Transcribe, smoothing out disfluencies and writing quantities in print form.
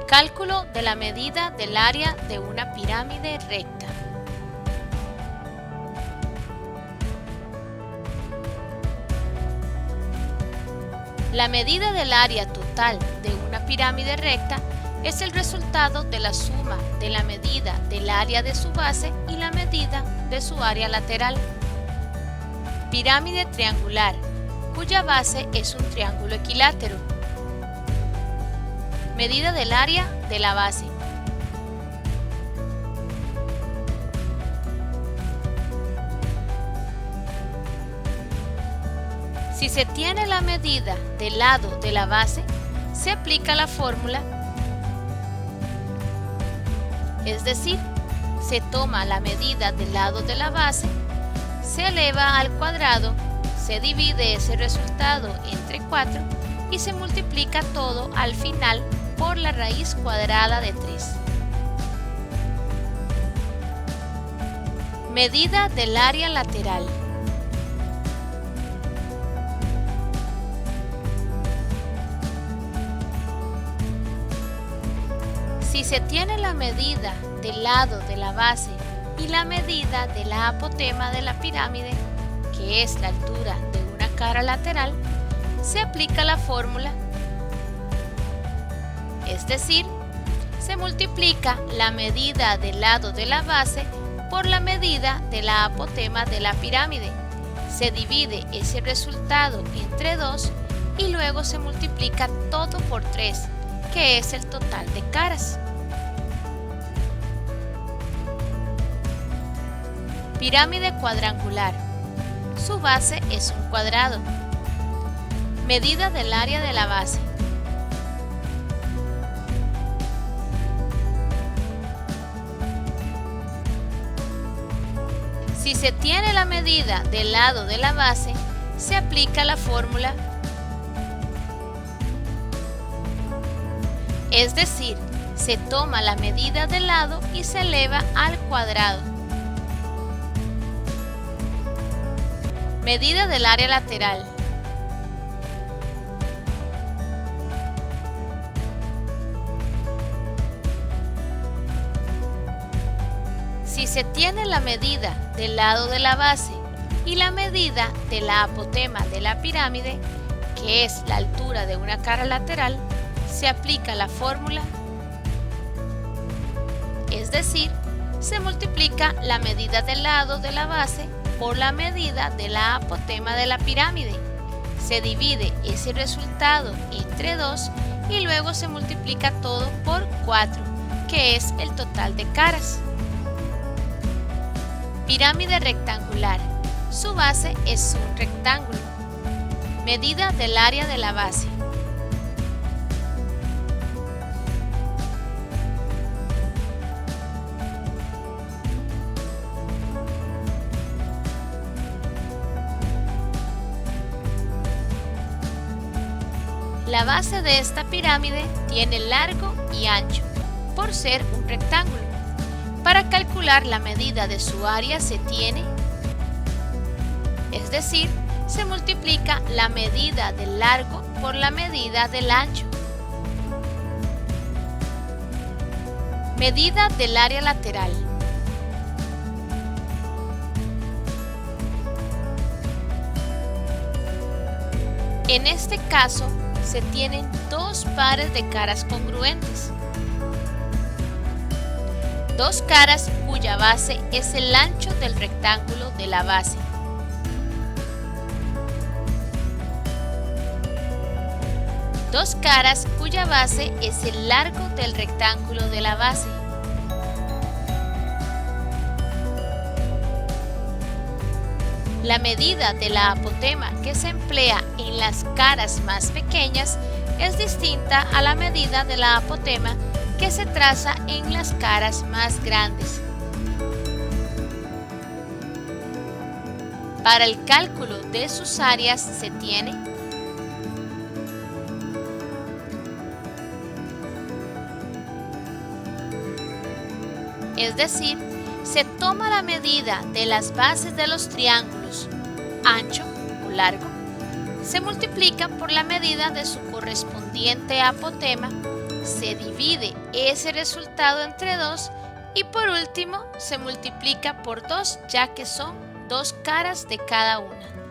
Cálculo de la medida del área de una pirámide recta. La medida del área total de una pirámide recta es el resultado de la suma de la medida del área de su base y la medida de su área lateral. Pirámide triangular, cuya base es un triángulo equilátero. Medida del área de la base. Si se tiene la medida del lado de la base, se aplica la fórmula, es decir, se toma la medida del lado de la base, se eleva al cuadrado, se divide ese resultado entre 4 y se multiplica todo al final por la raíz cuadrada de 3. Medida del área lateral. Si se tiene la medida del lado de la base y la medida de la apotema de la pirámide, que es la altura de una cara lateral, se aplica la fórmula, es decir, se multiplica la medida del lado de la base por la medida de la apotema de la pirámide, se divide ese resultado entre 2 y luego se multiplica todo por 3, que es el total de caras. Pirámide cuadrangular. Su base es un cuadrado. Medida del área de la base. Si se tiene la medida del lado de la base, se aplica la fórmula, es decir, se toma la medida del lado y se eleva al cuadrado. Medida del área lateral. Si se tiene la medida del lado de la base y la medida de la apotema de la pirámide, que es la altura de una cara lateral, se aplica la fórmula, es decir, se multiplica la medida del lado de la base por la medida de la apotema de la pirámide, se divide ese resultado entre 2 y luego se multiplica todo por 4, que es el total de caras. Pirámide rectangular. Su base es un rectángulo. Medida del área de la base. La base de esta pirámide tiene largo y ancho, por ser un rectángulo. Para calcular la medida de su área se tiene, es decir, se multiplica la medida del largo por la medida del ancho. Medida del área lateral. En este caso, se tienen dos pares de caras congruentes. Dos caras cuya base es el ancho del rectángulo de la base. Dos caras cuya base es el largo del rectángulo de la base. La medida de la apotema que se emplea en las caras más pequeñas es distinta a la medida de la apotema que se traza en las caras más grandes. Para el cálculo de sus áreas se tiene es decir, se toma la medida de las bases de los triángulos ancho o largo, se multiplica por la medida de su correspondiente apotema, se divide ese resultado entre 2 y por último se multiplica por 2, ya que son 2 caras de cada una.